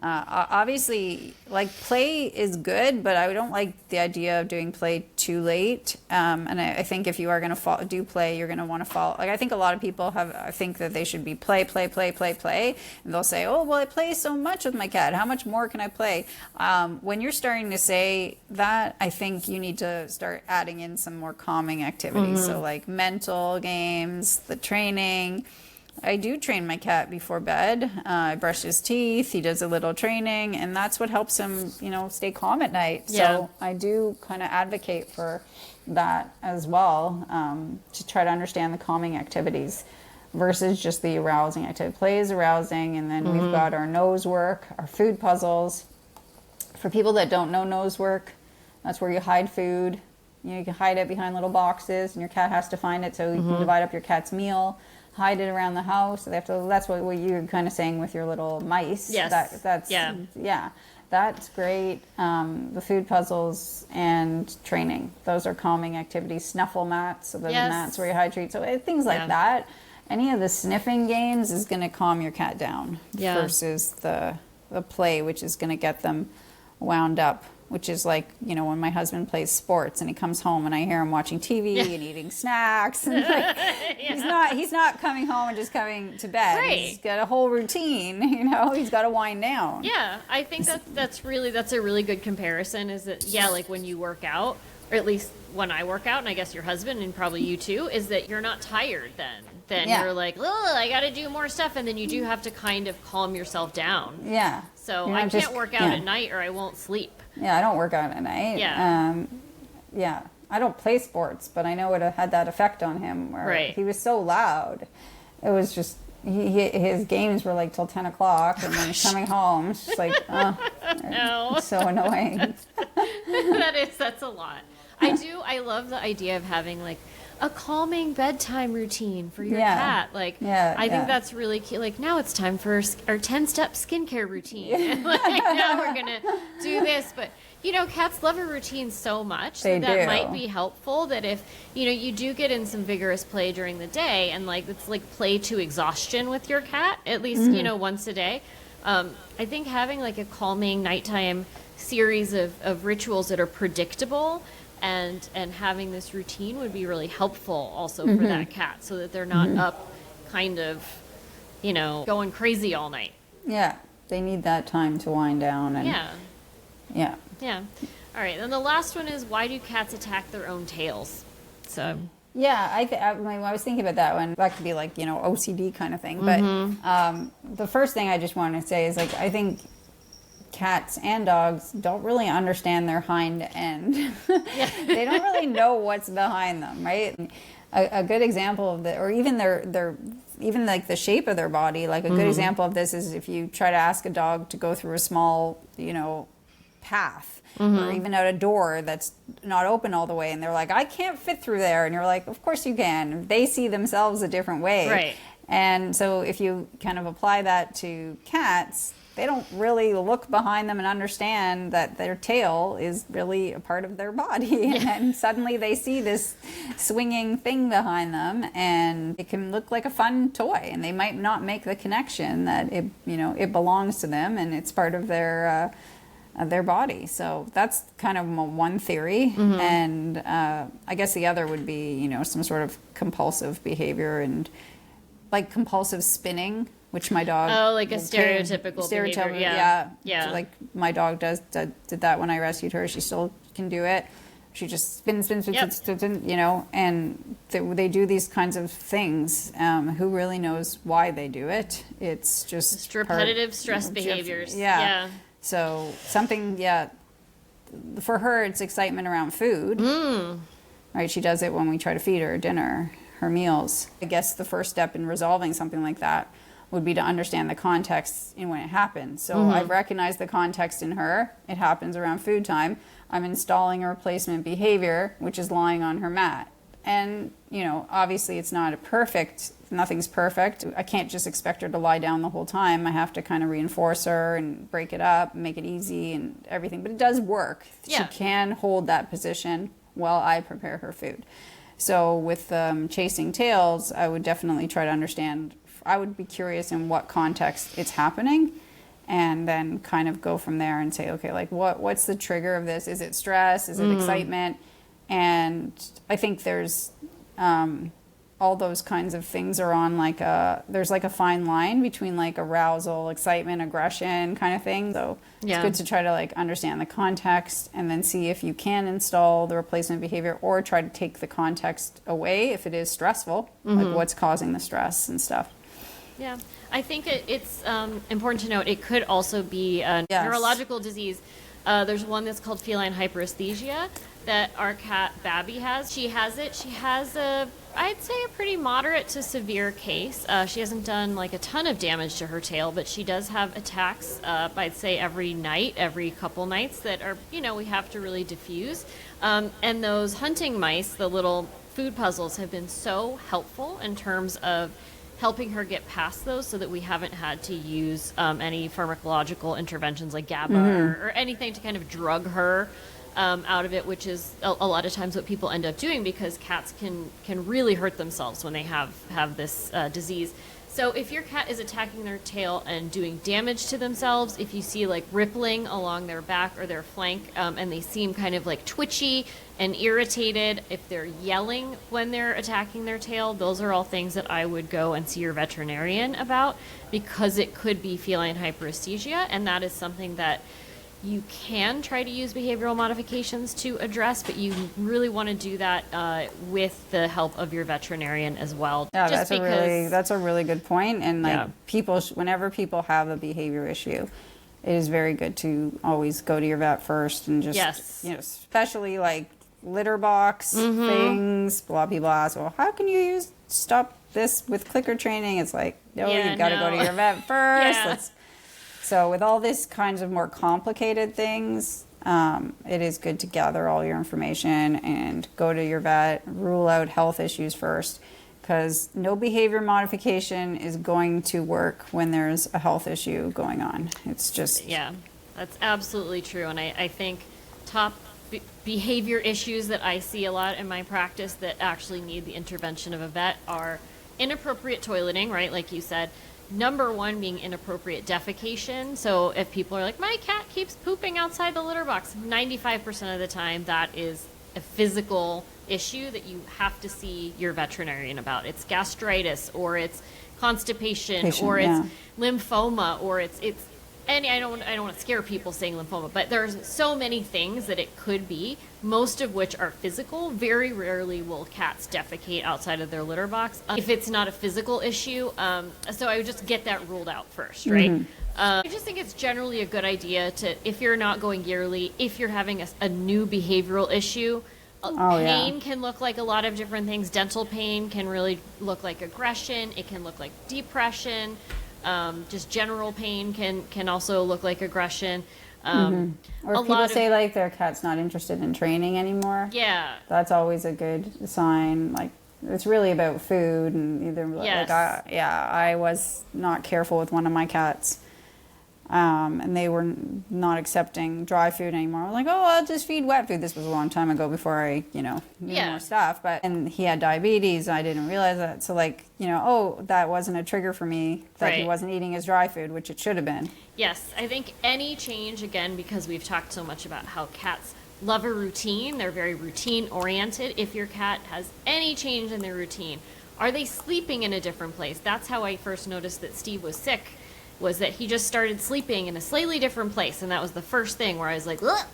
Obviously, like, play is good, but I don't like the idea of doing play too late. And I think if you are going to do play, you're going to want to follow. Like, I think a lot of people I think that they should be play. And they'll say, oh, well, I play so much with my cat. How much more can I play? When you're starting to say that, I think you need to start adding in some more calming activities. So like mental games, the training. I do train my cat before bed. I brush his teeth. He does a little training, and that's what helps him, stay calm at night. Yeah. So I do kind of advocate for that as well, to try to understand the calming activities versus just the arousing activity. Play is arousing, and then we've got our nose work, our food puzzles. For people that don't know nose work, that's where you hide food. You can hide it behind little boxes, and your cat has to find it, so you can divide up your cat's meal. Hide it around the house. That's what you're kind of saying with your little mice. Yes. That's great. The food puzzles and training. Those are calming activities. Snuffle mats. So those are mats where you hide treats. So things like that. Any of the sniffing games is going to calm your cat down versus the play, which is going to get them wound up. Which is like, when my husband plays sports and he comes home and I hear him watching TV and eating snacks. And like, he's not coming home and just coming to bed. Right. He's got a whole routine, he's got to wind down. Yeah, I think that's a really good comparison is that, like when you work out, or at least when I work out, and I guess your husband and probably you too, is that you're not tired then. Then you're like, oh, I got to do more stuff. And then you do have to kind of calm yourself down. Yeah. So I can't work out at night or I won't sleep. Yeah, I don't work out at night. Yeah. I don't play sports, but I know it had that effect on him where he was so loud. It was just, his games were like till 10 o'clock and then coming home, it's just like, it's so annoying. That's a lot. I love the idea of having like a calming bedtime routine for your cat. Like, I think that's really cute. Like, now it's time for our 10-step skincare routine. Like, now we're going to do this. But, cats love a routine so much that might be helpful that if, you do get in some vigorous play during the day and, like, it's like play to exhaustion with your cat, at least, once a day. I think having, like, a calming nighttime series of rituals that are predictable and having this routine would be really helpful also for that cat so that they're not up kind of, going crazy all night. Yeah, they need that time to wind down. And Yeah. All right, then the last one is, why do cats attack their own tails? So... Yeah, I was thinking about that one. That could be like, OCD kind of thing. But the first thing I just want to say is, like, I think cats and dogs don't really understand their hind end. They don't really know what's behind them, right? A good example of or even even like the shape of their body. Like a good example of this is if you try to ask a dog to go through a small, path, or even out a door that's not open all the way, and they're like, I can't fit through there, and you're like, of course you can. They see themselves a different way, right? And so if you kind of apply that to cats, they don't really look behind them and understand that their tail is really a part of their body. And then suddenly they see this swinging thing behind them, and it can look like a fun toy, and they might not make the connection that it belongs to them and it's part of their body. So that's kind of one theory. And I guess the other would be, some sort of compulsive behavior, and like compulsive spinning, which my dog... Oh, like a stereotypical behavior. Yeah. So like my dog did that when I rescued her. She still can do it. She just spins, and they do these kinds of things. Who really knows why they do it? It's just repetitive stress behaviors. Yeah. So something, for her, it's excitement around food. Right? She does it when we try to feed her dinner, her meals. I guess the first step in resolving something like that would be to understand the context in when it happens. So I've recognized the context in her. It happens around food time. I'm installing a replacement behavior, which is lying on her mat. And, obviously it's not nothing's perfect. I can't just expect her to lie down the whole time. I have to kind of reinforce her and break it up and make it easy and everything. But it does work. Yeah. She can hold that position while I prepare her food. So with chasing tails, I would definitely try to understand. I would be curious in what context it's happening, and then kind of go from there and say, okay, like what's the trigger of this? Is it stress? Is it excitement? And I think there's all those kinds of things are on like there's like a fine line between like arousal, excitement, aggression kind of thing. So it's good to try to like understand the context and then see if you can install the replacement behavior or try to take the context away if it is stressful, like what's causing the stress and stuff. Yeah, I think it's important to note it could also be a neurological disease. There's one that's called feline hyperesthesia that our cat Babby has. She has it. She has I'd say a pretty moderate to severe case. She hasn't done like a ton of damage to her tail, but she does have attacks, I'd say every night, every couple nights that are, we have to really diffuse. And those hunting mice, the little food puzzles, have been so helpful in terms of helping her get past those so that we haven't had to use any pharmacological interventions like GABA or anything to kind of drug her out of it, which is a lot of times what people end up doing because cats can really hurt themselves when they have this disease. So if your cat is attacking their tail and doing damage to themselves, if you see like rippling along their back or their flank and they seem kind of like twitchy and irritated, if they're yelling when they're attacking their tail, those are all things that I would go and see your veterinarian about because it could be feline hyperesthesia, and that is something that you can try to use behavioral modifications to address, but you really want to do that with the help of your veterinarian as well. Yeah, that's a really good point. And like whenever people have a behavior issue, it is very good to always go to your vet first and just, especially like litter box things. A lot of people ask, well, how can you stop this with clicker training? It's like, you've got to go to your vet first. So with all these kinds of more complicated things, it is good to gather all your information and go to your vet, rule out health issues first, because no behavior modification is going to work when there's a health issue going on. It's just... Yeah, that's absolutely true. And I think top behavior issues that I see a lot in my practice that actually need the intervention of a vet are inappropriate toileting, right, like you said. Number one being inappropriate defecation. So if people are like, my cat keeps pooping outside the litter box, 95% of the time that is a physical issue that you have to see your veterinarian about. It's gastritis, or it's constipation, or it's lymphoma, or it's and I don't want to scare people saying lymphoma, but there's so many things that it could be, most of which are physical. Very rarely will cats defecate outside of their litter box if it's not a physical issue. So I would just get that ruled out first, right? I just think it's generally a good idea to, if you're not going yearly, if you're having a new behavioral issue, pain can look like a lot of different things. Dental pain can really look like aggression. It can look like depression. Just general pain can also look like aggression. Or people say like their cat's not interested in training anymore. Yeah. That's always a good sign. Like it's really about food and either I was not careful with one of my cats. And they were not accepting dry food anymore. I'm like, I'll just feed wet food. This was a long time ago before I, knew more stuff. And he had diabetes. I didn't realize that. So that wasn't a trigger for me that he wasn't eating his dry food, which it should have been. Yes, I think any change, again, because we've talked so much about how cats love a routine. They're very routine oriented. If your cat has any change in their routine, are they sleeping in a different place? That's how I first noticed that Steve was sick. Was that he just started sleeping in a slightly different place, and that was the first thing where I was like, ugh,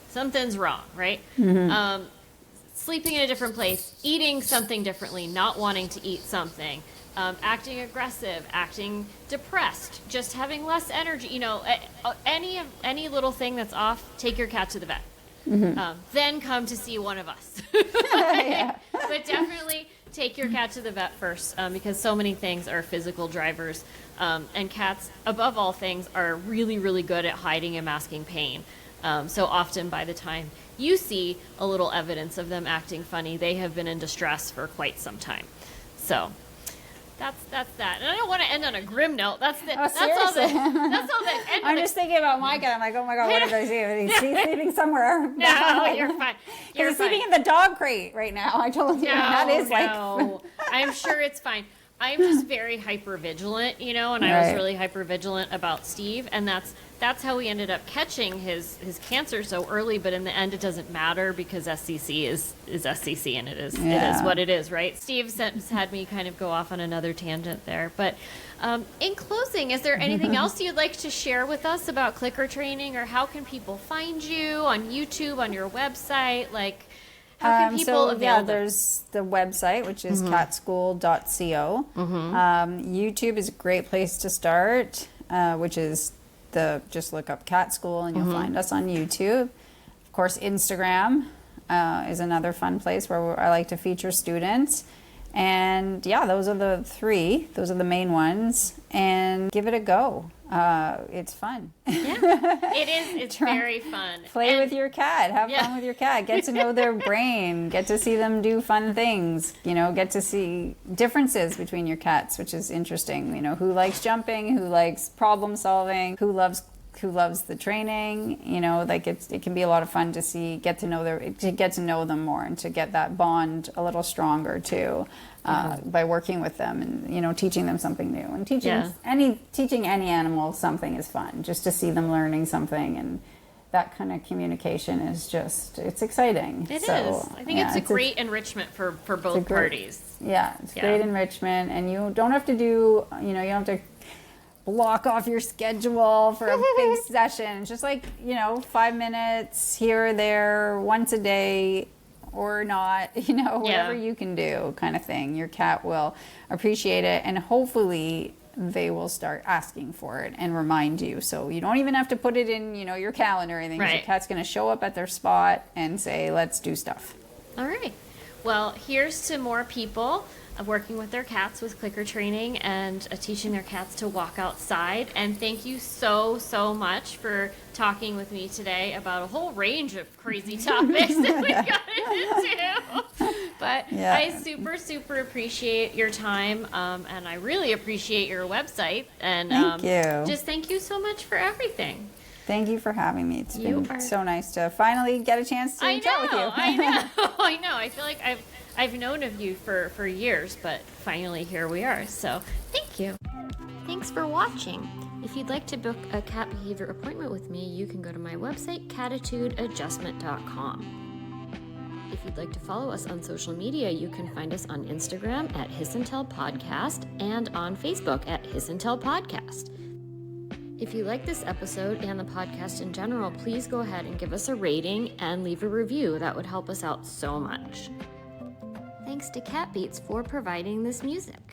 something's wrong, right? Sleeping in a different place, eating something differently, not wanting to eat something, acting aggressive, acting depressed, just having less energy, any little thing that's off, take your cat to the vet. Then come to see one of us. But definitely take your cat to the vet first, because so many things are physical drivers. And cats, above all things, are really, really good at hiding and masking pain. So often by the time you see a little evidence of them acting funny, they have been in distress for quite some time. So that's that. And I don't want to end on a grim note. That's all that. I'm just thinking about my cat. I'm like, oh my God, what did I do? He's sleeping somewhere. No, you're fine. He's sleeping in the dog crate right now. I told you that is like. I'm sure it's fine. I'm just very hyper vigilant, you know, and I was really hyper vigilant about Steve, and that's how we ended up catching his cancer so early. But in the end, it doesn't matter because SCC is SCC, and it is what it is, right? Steve had me kind of go off on another tangent there, but in closing, is there anything else you'd like to share with us about clicker training, or how can people find you on YouTube, on your website, like? How can people avail them? There's the website, which is catschool.co. YouTube is a great place to start, which is just look up Cat School and you'll find us on YouTube. Of course, Instagram is another fun place where I like to feature students. And those are the three. Those are the main ones. And give it a go. It's fun. Yeah, it is. It's very fun. Play with your cat. Have fun with your cat. Get to know their brain. Get to see them do fun things. You know, get to see differences between your cats, which is interesting. You know, who likes jumping, who likes problem solving, who loves the training. You know, like it can be a lot of fun to get to know them more, and to get that bond a little stronger too. By working with them and, you know, teaching them something new, and teaching any animal something is fun, just to see them learning something, and that kind of communication is it's exciting. It is. I think it's a great enrichment for both parties. Yeah, it's great enrichment, and you don't have to you don't have to block off your schedule for a big session. It's just 5 minutes here or there, once a day, or not, whatever you can do, kind of thing. Your cat will appreciate it, and hopefully they will start asking for it and remind you. So you don't even have to put it in, your calendar or anything. Right. Your cat's going to show up at their spot and say, let's do stuff. All right. Well, here's to more people working with their cats with clicker training and teaching their cats to walk outside. And thank you so much for talking with me today about a whole range of crazy topics that we've gotten into. But I super appreciate your time, and I really appreciate your website. And thank you. Just thank you so much for everything. Thank you for having me. It's been so nice to finally get a chance to chat with you. I know. I feel like I've known of you for years, but finally here we are. So thank you. Thanks for watching. If you'd like to book a cat behavior appointment with me, you can go to my website, catitudeadjustment.com. If you'd like to follow us on social media, you can find us on Instagram at Hiss and Tell Podcast and on Facebook at Hiss and Tell Podcast. If you like this episode and the podcast in general, please go ahead and give us a rating and leave a review. That would help us out so much. Thanks to Cat Beats for providing this music.